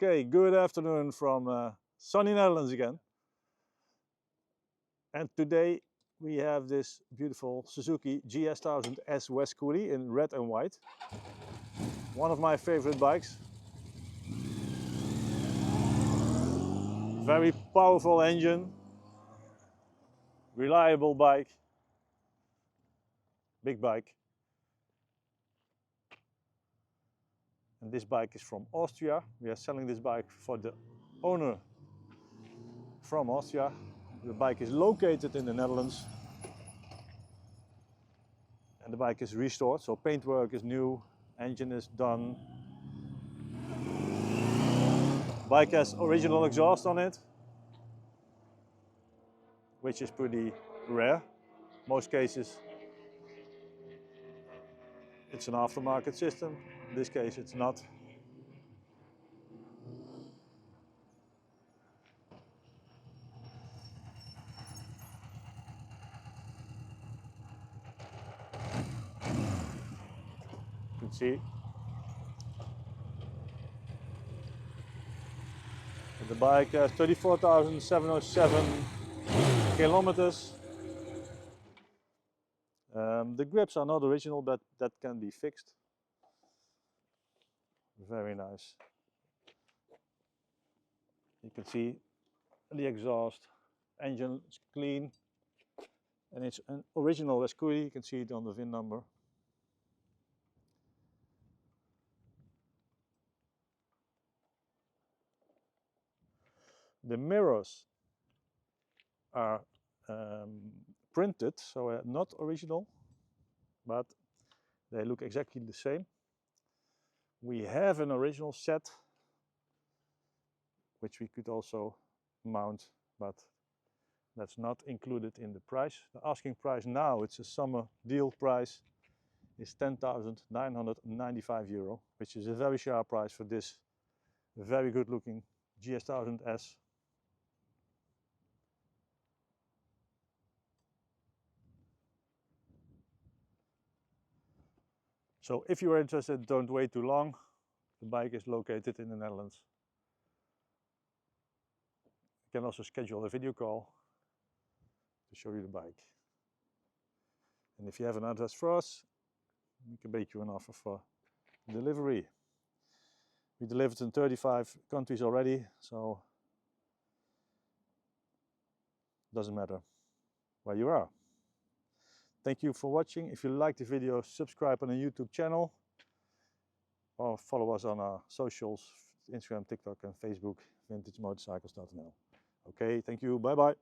Okay, good afternoon from sunny Netherlands again. And today we have this beautiful Suzuki GS1000S Wes Cooley in red and white. One of my favorite bikes. Very powerful engine, reliable bike, big bike. And this bike is from Austria. We are selling this bike for the owner from Austria. The bike is located in the Netherlands. And the bike is restored, so paintwork is new, engine is done. Bike has original exhaust on it, which is pretty rare. Most cases it's an aftermarket system. In this case it's not. You can see the bike has 34,707 kilometers. The grips are not original, but that can be fixed. Very nice. You can see the exhaust, engine is clean, and it's an original Wes Cooley. You can see it on the VIN number. The mirrors are printed, so not original, but they look exactly the same. We have an original set, which we could also mount, but that's not included in the price. The asking price now, it's a summer deal price, is €10,995, which is a very sharp price for this very good looking GS1000S. So if you are interested, don't wait too long. The bike is located in the Netherlands. You can also schedule a video call to show you the bike. And if you have an address for us, we can make you an offer for delivery. We delivered in 35 countries already, so it doesn't matter where you are. Thank you for watching. If you like the video, subscribe on the YouTube channel or follow us on our socials, Instagram, TikTok and Facebook, vintagemotorcycles.nl. Okay, thank you, bye bye.